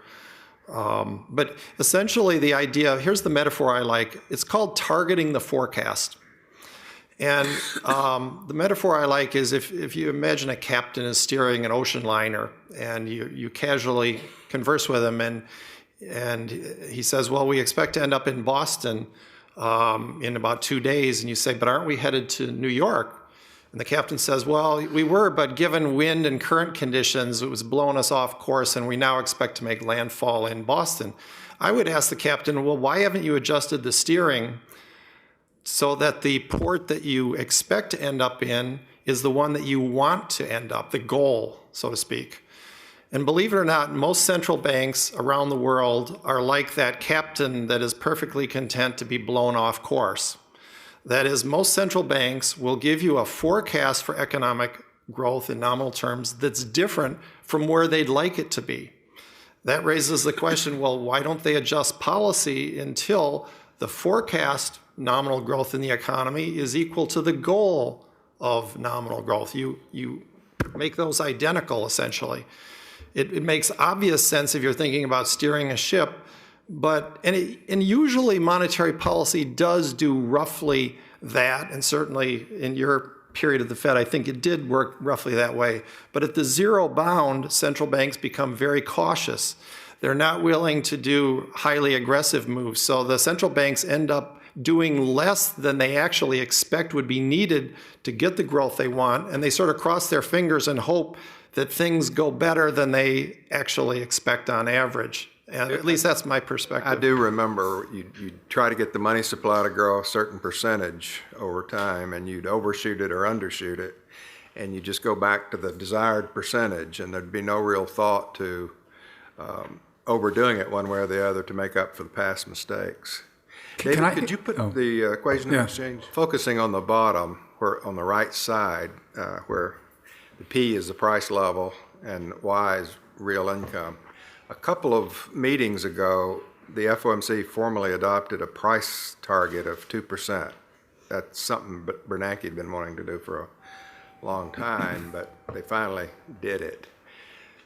Speaker 4: But essentially the idea, here's the metaphor I like, it's called targeting the forecast. And the metaphor I like is if you imagine a captain is steering an ocean liner and you casually converse with him and he says, well, we expect to end up in Boston in about 2 days. And you say, but aren't we headed to New York? And the captain says, well, we were, but given wind and current conditions, it was blowing us off course, and we now expect to make landfall in Boston. I would ask the captain, well, why haven't you adjusted the steering so that the port that you expect to end up in is the one that you want to end up, the goal, so to speak? And believe it or not, most central banks around the world are like that captain that is perfectly content to be blown off course. That is, most central banks will give you a forecast for economic growth in nominal terms that's different from where they'd like it to be. That raises the question, well, why don't they adjust policy until the forecast nominal growth in the economy is equal to the goal of nominal growth? You make those identical, essentially. It makes obvious sense if you're thinking about steering a ship, and usually monetary policy does do roughly that, and certainly in your period of the Fed, I think it did work roughly that way. But at the zero bound, central banks become very cautious. They're not willing to do highly aggressive moves. So the central banks end up doing less than they actually expect would be needed to get the growth they want, and they sort of cross their fingers and hope that things go better than they actually expect on average. At least that's my perspective.
Speaker 2: I do remember you'd try to get the money supply to grow a certain percentage over time, and you'd overshoot it or undershoot it, and you just go back to the desired percentage, and there'd be no real thought to overdoing it one way or the other to make up for the past mistakes. David, could you put the equation of exchange? Focusing on the bottom, where on the right side, where the P is the price level and Y is real income. A couple of meetings ago, the FOMC formally adopted a price target of 2%. That's something Bernanke had been wanting to do for a long time, but they finally did it.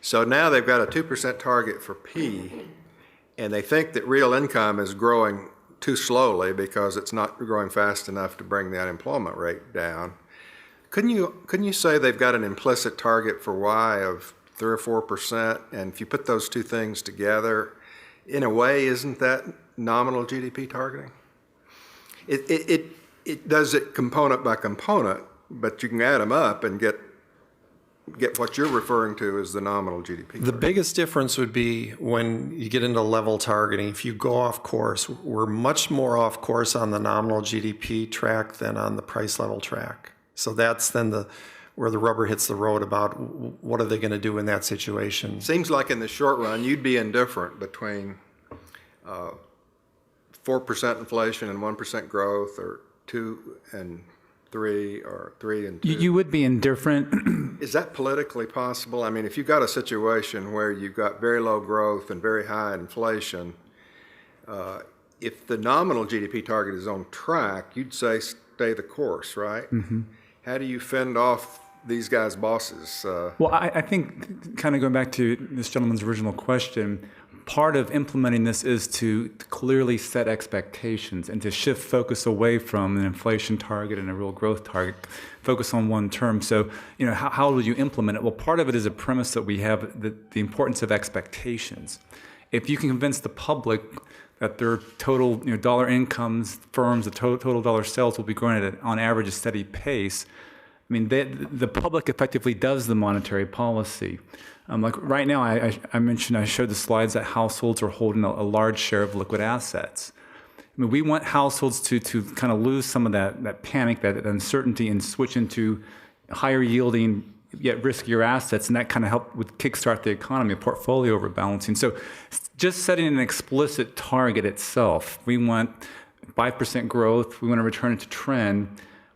Speaker 2: So now they've got a 2% target for P, and they think that real income is growing too slowly because it's not growing fast enough to bring the unemployment rate down. Couldn't you say they've got an implicit target for Y of 3 or 4%? And if you put those two things together, in a way, isn't that nominal GDP targeting? It does it component by component, but you can add them up and get what you're referring to as the nominal GDP.
Speaker 4: The biggest difference would be when you get into level targeting. If you go off course, we're much more off course on the nominal GDP track than on the price level track. So that's then where the rubber hits the road about what are they going to do in that situation.
Speaker 2: Seems like in the short run, you'd be indifferent between 4% inflation and 1% growth, or 2 and 3, or 3 and 2.
Speaker 3: You would be indifferent.
Speaker 2: Is that politically possible? I mean, if you've got a situation where you've got very low growth and very high inflation, if the nominal GDP target is on track, you'd say stay the course, right? Mm-hmm. How do you fend off these guys' bosses?
Speaker 3: Well, I think, kind of going back to this gentleman's original question, part of implementing this is to clearly set expectations and to shift focus away from an inflation target and a real growth target, focus on one term. So, how will you implement it? Well, part of it is a premise that we have, the importance of expectations. If you can convince the public that their total dollar incomes, firms, the total dollar sales will be growing at, on average, a steady pace, I mean, the public effectively does the monetary policy. Like right now, I mentioned, I showed the slides that households are holding a large share of liquid assets. I mean, we want households to kind of lose some of that panic, that uncertainty, and switch into higher yielding yet riskier assets, and that kind of help with kickstart the economy, portfolio rebalancing. So just setting an explicit target itself, we want 5% growth, we want to return it to trend,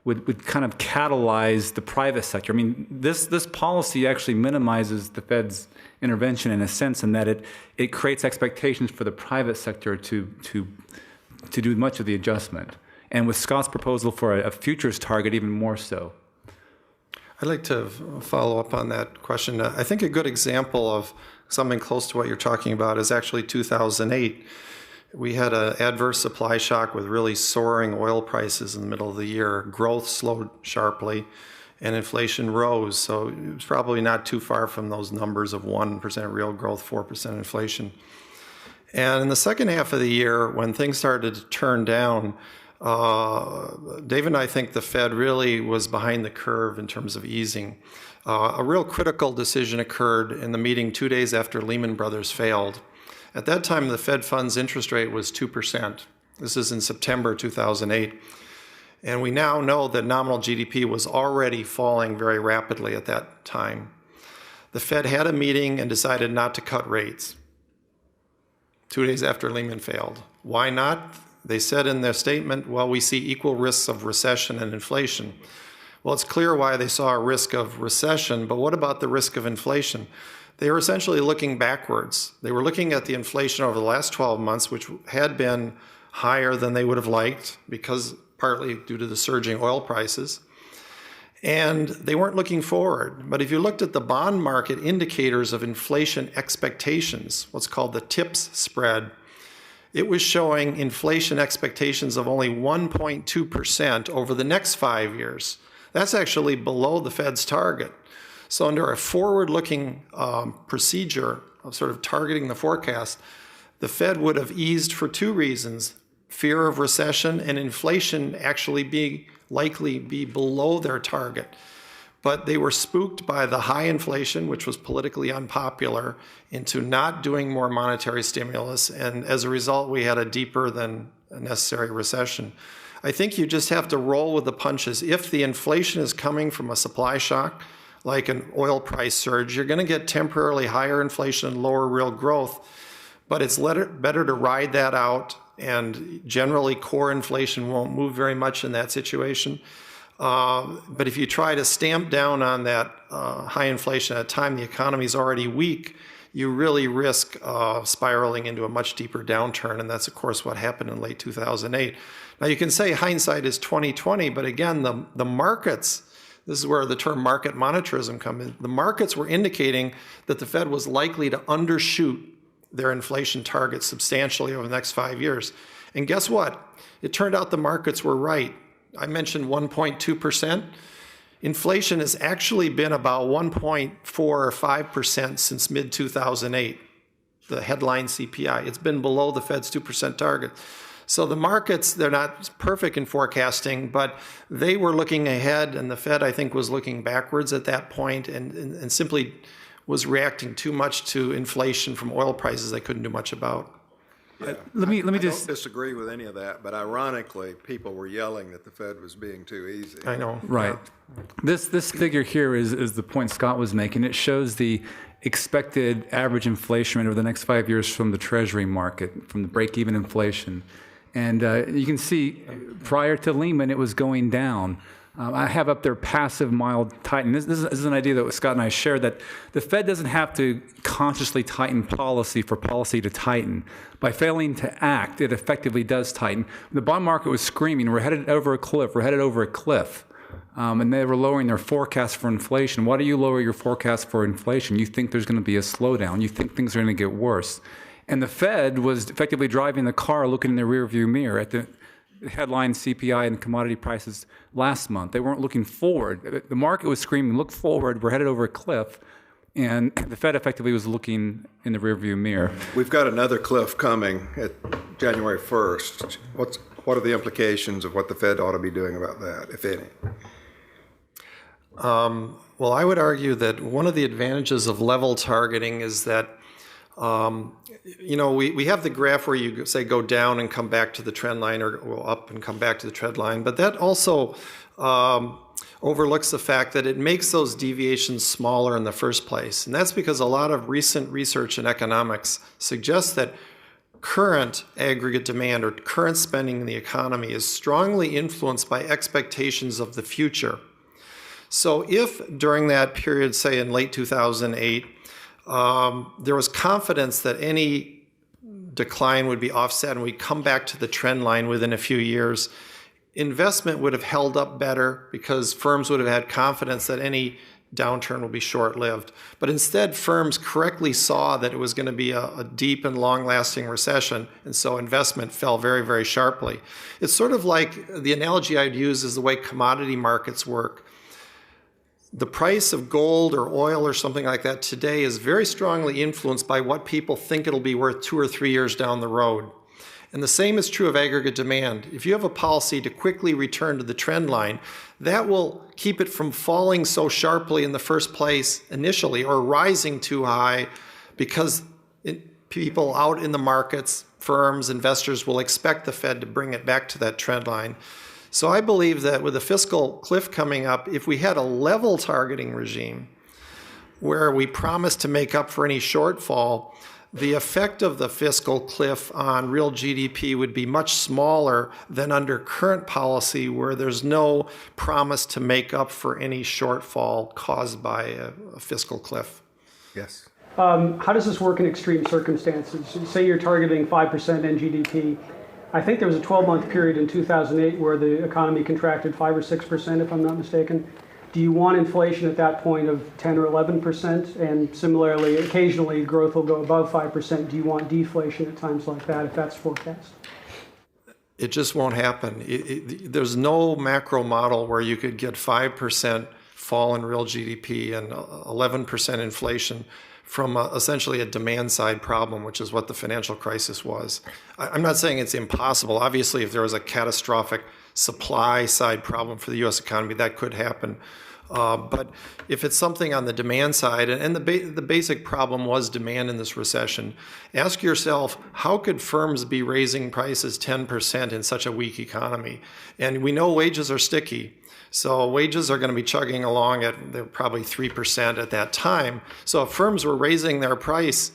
Speaker 3: would kind of catalyze the private sector. I mean, this policy actually minimizes the Fed's intervention in a sense, in that it creates expectations for the private sector to do much of the adjustment. And with Scott's proposal for a futures target, even more so.
Speaker 4: I'd like to follow up on that question. I think a good example of something close to what you're talking about is actually 2008. We had an adverse supply shock with really soaring oil prices in the middle of the year. Growth slowed sharply and inflation rose. So it was probably not too far from those numbers of 1% real growth, 4% inflation. And in the second half of the year, when things started to turn down, Dave and I think the Fed really was behind the curve in terms of easing. A real critical decision occurred in the meeting 2 days after Lehman Brothers failed. At that time, the Fed funds interest rate was 2%. This is in September 2008. And we now know that nominal GDP was already falling very rapidly at that time. The Fed had a meeting and decided not to cut rates 2 days after Lehman failed. Why not? They said in their statement, well, we see equal risks of recession and inflation. Well, it's clear why they saw a risk of recession, but what about the risk of inflation? They were essentially looking backwards. They were looking at the inflation over the last 12 months, which had been higher than they would have liked, because partly due to the surging oil prices. And they weren't looking forward. But if you looked at the bond market indicators of inflation expectations, what's called the TIPS spread, it was showing inflation expectations of only 1.2% over the next 5 years. That's actually below the Fed's target. So under a forward-looking procedure of sort of targeting the forecast, the Fed would have eased for two reasons: fear of recession and inflation actually likely be below their target. But they were spooked by the high inflation, which was politically unpopular, into not doing more monetary stimulus. And as a result, we had a deeper than necessary recession. I think you just have to roll with the punches. If the inflation is coming from a supply shock, like an oil price surge, you're going to get temporarily higher inflation and lower real growth. But it's better to ride that out. And generally, core inflation won't move very much in that situation. But if you try to stamp down on that high inflation at a time the economy is already weak, you really risk spiraling into a much deeper downturn. And that's, of course, what happened in late 2008. Now, you can say hindsight is 20/20, but again, the markets This is where the term market monetarism comes in. The markets were indicating that the Fed was likely to undershoot their inflation target substantially over the next 5 years. And guess what? It turned out the markets were right. I mentioned 1.2%. Inflation has actually been about 1.4 or 5% since mid-2008, the headline CPI. It's been below the Fed's 2% target. So the markets, they're not perfect in forecasting, but they were looking ahead, and the Fed, I think, was looking backwards at that point and simply was reacting too much to inflation from oil prices they couldn't do much about.
Speaker 3: Let me
Speaker 2: I
Speaker 3: just
Speaker 2: don't disagree with any of that, but ironically, people were yelling that the Fed was being too easy.
Speaker 4: I know.
Speaker 3: right. This figure here is the point Scott was making. It shows the expected average inflation rate over the next 5 years from the Treasury market, from the break-even inflation. And you can see prior to Lehman, it was going down. I have up there passive mild tightening. This is an idea that Scott and I shared, that the Fed doesn't have to consciously tighten policy for policy to tighten. By failing to act, it effectively does tighten. The bond market was screaming, we're headed over a cliff, we're headed over a cliff. And they were lowering their forecast for inflation. Why do you lower your forecast for inflation? You think there's going to be a slowdown. You think things are going to get worse. And the Fed was effectively driving the car, looking in the rearview mirror at the headline CPI and commodity prices last month. They weren't looking forward. The market was screaming, look forward, we're headed over a cliff. And the Fed effectively was looking in the rearview mirror.
Speaker 2: We've got another cliff coming at January 1st. What are the implications of what the Fed ought to be doing about that, if any?
Speaker 4: Well, I would argue that one of the advantages of level targeting is that we have the graph where you say go down and come back to the trend line, or go up and come back to the trend line. But that also overlooks the fact that it makes those deviations smaller in the first place. And that's because a lot of recent research in economics suggests that current aggregate demand or current spending in the economy is strongly influenced by expectations of the future. So if during that period, say in late 2008, there was confidence that any decline would be offset and we'd come back to the trend line within a few years, investment would have held up better because firms would have had confidence that any downturn will be short-lived. But instead, firms correctly saw that it was going to be a deep and long-lasting recession, and so investment fell very, very sharply. It's sort of like the analogy I'd use is the way commodity markets work. The price of gold or oil or something like that today is very strongly influenced by what people think it'll be worth 2 or 3 years down the road. And the same is true of aggregate demand. If you have a policy to quickly return to the trend line, that will keep it from falling so sharply in the first place initially, or rising too high, because people out in the markets, firms, investors will expect the Fed to bring it back to that trend line. So I believe that with the fiscal cliff coming up, if we had a level targeting regime where we promised to make up for any shortfall, the effect of the fiscal cliff on real GDP would be much smaller than under current policy, where there's no promise to make up for any shortfall caused by a fiscal cliff.
Speaker 2: Yes.
Speaker 5: How does this work in extreme circumstances? Say you're targeting 5% in GDP. I think there was a 12-month period in 2008 where the economy contracted 5 or 6%, if I'm not mistaken. Do you want inflation at that point of 10 or 11%? And similarly, occasionally growth will go above 5%. Do you want deflation at times like that, if that's forecast?
Speaker 4: It just won't happen. There's no macro model where you could get 5% fall in real GDP and 11% inflation from essentially a demand-side problem, which is what the financial crisis was. I'm not saying it's impossible. Obviously, if there was a catastrophic supply-side problem for the U.S. economy, that could happen. But if it's something on the demand side, and the basic problem was demand in this recession, ask yourself, how could firms be raising prices 10% in such a weak economy? And we know wages are sticky. So wages are going to be chugging along at probably 3% at that time. So if firms were raising their price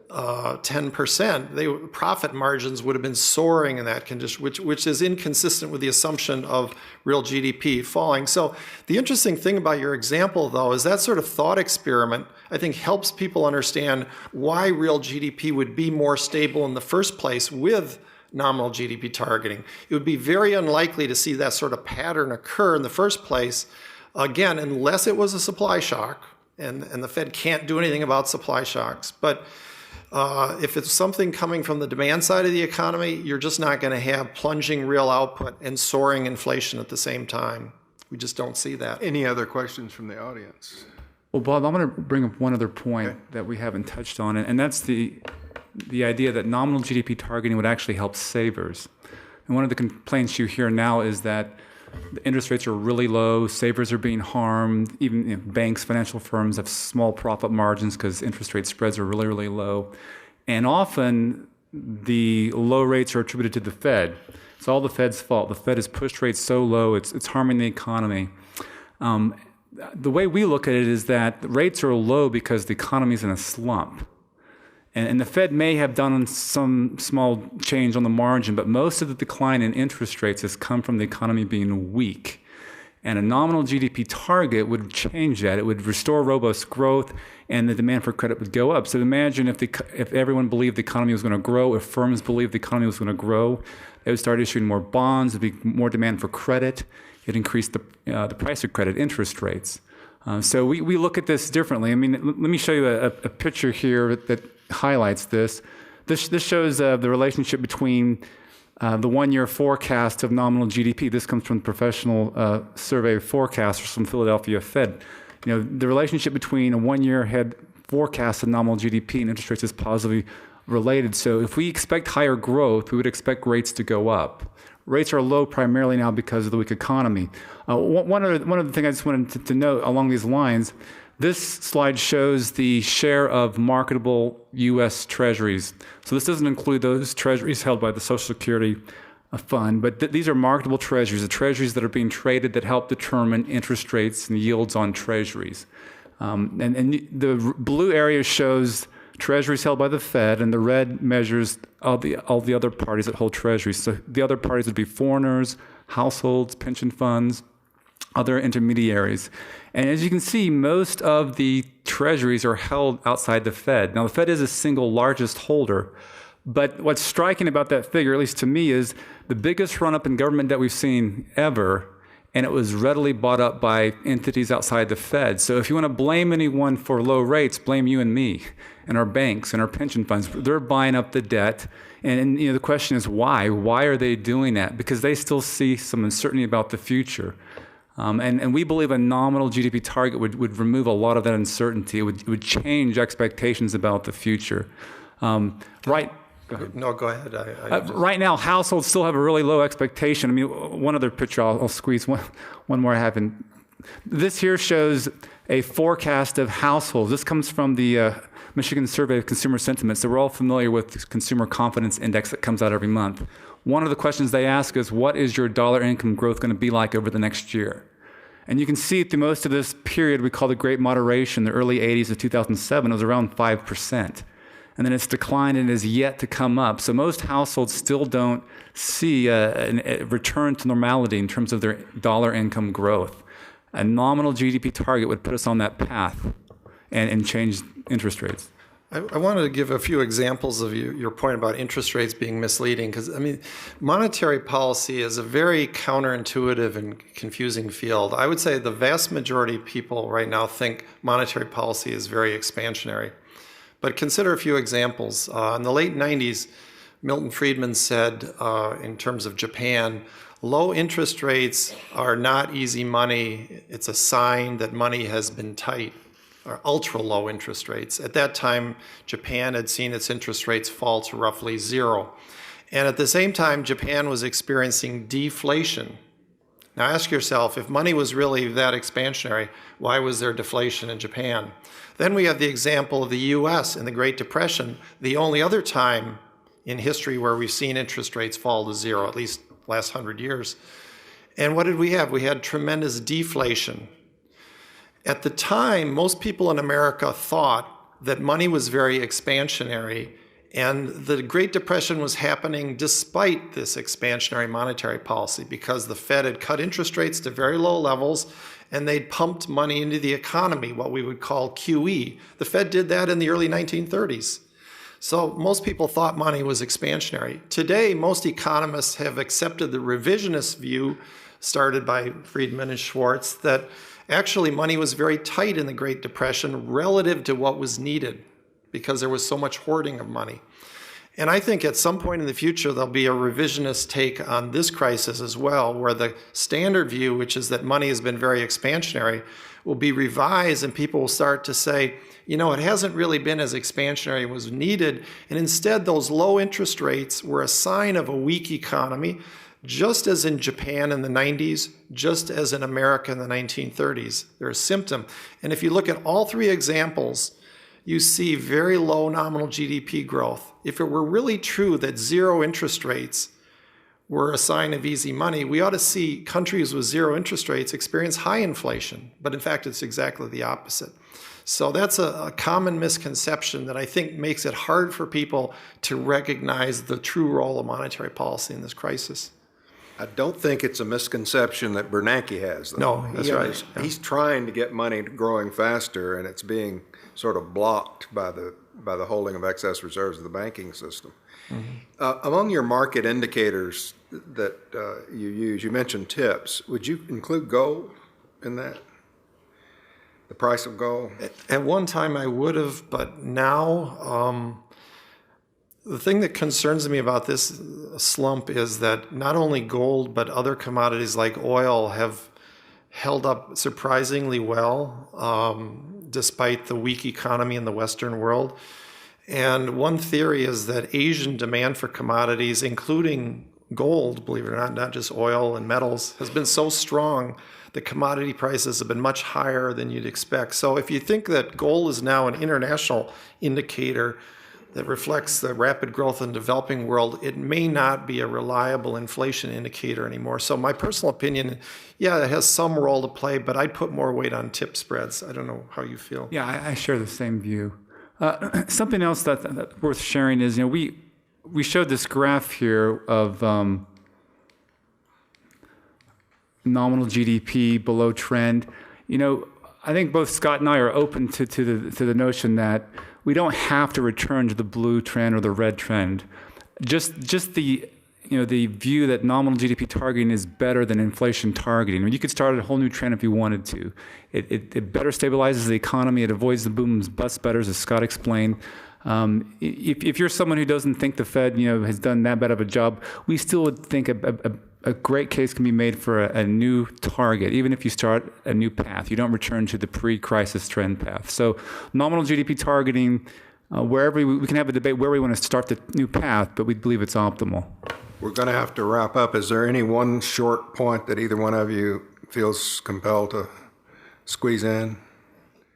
Speaker 4: 10%, profit margins would have been soaring in that condition, which is inconsistent with the assumption of real GDP falling. So the interesting thing about your example, though, is that sort of thought experiment, I think, helps people understand why real GDP would be more stable in the first place with nominal GDP targeting. It would be very unlikely to see that sort of pattern occur in the first place Again, unless it was a supply shock, and the Fed can't do anything about supply shocks. But if it's something coming from the demand side of the economy, you're just not going to have plunging real output and soaring inflation at the same time. We just don't see that.
Speaker 2: Any other questions from the audience?
Speaker 3: Well, Bob, I'm going to bring up one other point that we haven't touched on, and that's the idea that nominal GDP targeting would actually help savers. And one of the complaints you hear now is that the interest rates are really low, savers are being harmed, even banks, financial firms have small profit margins because interest rate spreads are really, really low. And often the low rates are attributed to the Fed. It's all the Fed's fault. The Fed has pushed rates so low, it's harming the economy. The way we look at it is that the rates are low because the economy is in a slump. And the Fed may have done some small change on the margin, but most of the decline in interest rates has come from the economy being weak. And a nominal GDP target would change that. It would restore robust growth, and the demand for credit would go up. So imagine if everyone believed the economy was going to grow, if firms believed the economy was going to grow, they would start issuing more bonds, there'd be more demand for credit. It'd increase the price of credit, interest rates. So we look at this differently. I mean, let me show you a picture here that highlights this. This shows the relationship between the one-year forecast of nominal GDP. This comes from the professional survey forecasters from Philadelphia Fed. The relationship between a one-year head forecast of nominal GDP and interest rates is positively related. So if we expect higher growth, we would expect rates to go up. Rates are low primarily now because of the weak economy. One other thing I just wanted to note along these lines, this slide shows the share of marketable U.S. treasuries. So this doesn't include those treasuries held by the Social Security fund, but these are marketable treasuries, the treasuries that are being traded that help determine interest rates and yields on treasuries. And the blue area shows treasuries held by the Fed, and the red measures all the other parties that hold treasuries. So the other parties would be foreigners, households, pension funds, other intermediaries. And as you can see, most of the treasuries are held outside the Fed. Now, the Fed is the single largest holder, but what's striking about that figure, at least to me, is the biggest run-up in government debt we've seen ever, and it was readily bought up by entities outside the Fed. So if you want to blame anyone for low rates, blame you and me and our banks and our pension funds. They're buying up the debt. And the question is why? Why are they doing that? Because they still see some uncertainty about the future. And we believe a nominal GDP target would remove a lot of that uncertainty. It would change expectations about the future. Right. Go ahead.
Speaker 4: No, go ahead.
Speaker 3: Right now, households still have a really low expectation. I mean, one other picture, I'll squeeze one more I have in. This here shows a forecast of households. This comes from the Michigan Survey of Consumer Sentiment. So we're all familiar with the Consumer Confidence Index that comes out every month. One of the questions they ask is, what is your dollar income growth going to be like over the next year? And you can see through most of this period we call the Great Moderation, the early 80s to 2007, it was around 5%. And then it's declined and is yet to come up. So most households still don't see a return to normality in terms of their dollar income growth. A nominal GDP target would put us on that path and change interest rates.
Speaker 4: I wanted to give a few examples of your point about interest rates being misleading, because, I mean, monetary policy is a very counterintuitive and confusing field. I would say the vast majority of people right now think monetary policy is very expansionary. But consider a few examples. In the late 90s, Milton Friedman said, in terms of Japan, low interest rates are not easy money. It's a sign that money has been tight, or ultra low interest rates. At that time, Japan had seen its interest rates fall to roughly zero. And at the same time, Japan was experiencing deflation. Now ask yourself, if money was really that expansionary, why was there deflation in Japan? Then we have the example of the US in the Great Depression, the only other time in history where we've seen interest rates fall to zero, at least last 100 years. And what did we have? We had tremendous deflation. At the time, most people in America thought that money was very expansionary, and the Great Depression was happening despite this expansionary monetary policy, because the Fed had cut interest rates to very low levels and they'd pumped money into the economy, what we would call QE. The Fed did that in the early 1930s. So most people thought money was expansionary. Today, most economists have accepted the revisionist view started by Friedman and Schwartz that Actually, money was very tight in the Great Depression relative to what was needed because there was so much hoarding of money. And I think at some point in the future, there'll be a revisionist take on this crisis as well, where the standard view, which is that money has been very expansionary, will be revised and people will start to say, you know, it hasn't really been as expansionary as was needed. And instead, those low interest rates were a sign of a weak economy, just as in Japan in the 90s, just as in America in the 1930s. They're a symptom. And if you look at all three examples, you see very low nominal GDP growth. If it were really true that zero interest rates were a sign of easy money, we ought to see countries with zero interest rates experience high inflation. But in fact, it's exactly the opposite. So that's a common misconception that I think makes it hard for people to recognize the true role of monetary policy in this crisis.
Speaker 2: I don't think it's a misconception that Bernanke has, though.
Speaker 4: No, that's right. Yeah.
Speaker 2: He's trying to get money growing faster, and it's being sort of blocked by the holding of excess reserves of the banking system. Mm-hmm. Among your market indicators that you use, you mentioned tips. Would you include gold in that? The price of gold?
Speaker 4: At one time I would have, but now the thing that concerns me about this slump is that not only gold, but other commodities like oil have held up surprisingly well, despite the weak economy in the Western world. And one theory is that Asian demand for commodities, including gold, believe it or not just oil and metals, has been so strong that commodity prices have been much higher than you'd expect. So if you think that gold is now an international indicator that reflects the rapid growth in the developing world, it may not be a reliable inflation indicator anymore. So my personal opinion, yeah, it has some role to play, but I'd put more weight on tip spreads. I don't know how you feel.
Speaker 3: Yeah, I share the same view. Something else that's worth sharing is, you know, we showed this graph here of nominal GDP below trend. You know, I think both Scott and I are open to the notion that we don't have to return to the blue trend or the red trend. Just the the view that nominal GDP targeting is better than inflation targeting. I mean, you could start a whole new trend if you wanted to. It better stabilizes the economy. It avoids the boom and bust betters, as Scott explained. If you're someone who doesn't think the Fed has done that bad of a job, we still would think a great case can be made for a new target, even if you start a new path. You don't return to the pre-crisis trend path. So nominal GDP targeting, wherever we can have a debate where we want to start the new path, but we believe it's optimal.
Speaker 2: We're going to have to wrap up. Is there any one short point that either one of you feels compelled to squeeze in?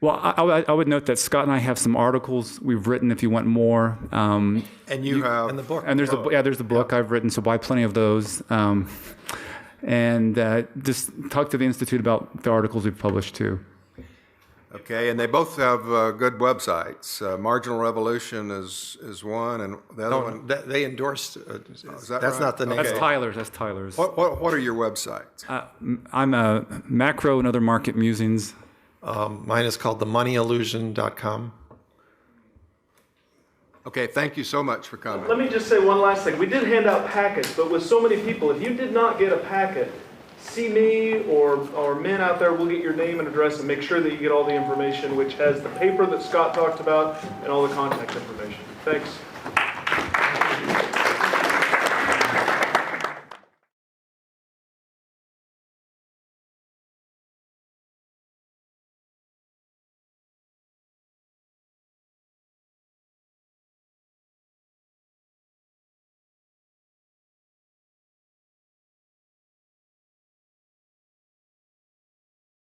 Speaker 3: Well, I would note that Scott and I have some articles we've written if you want more.
Speaker 4: And you have in the book.
Speaker 3: And there's the book I've written, so buy plenty of those. And just talk to the Institute about the articles we've published too.
Speaker 2: Okay, and they both have good websites. Marginal Revolution is one, and the other one.
Speaker 4: They endorsed.
Speaker 2: Is
Speaker 4: that's
Speaker 2: right?
Speaker 4: not the name.
Speaker 3: That's Tyler's. That's Tyler's.
Speaker 2: What are your websites?
Speaker 3: I'm a Macro and Other Market Musings.
Speaker 4: Mine is called themoneyillusion.com.
Speaker 2: Okay, thank you so much for coming.
Speaker 1: Let me just say one last thing. We did hand out packets, but with so many people, if you did not get a packet, see me or men out there. We'll get your name and address and make sure that you get all the information, which has the paper that Scott talked about and all the contact information. Thanks.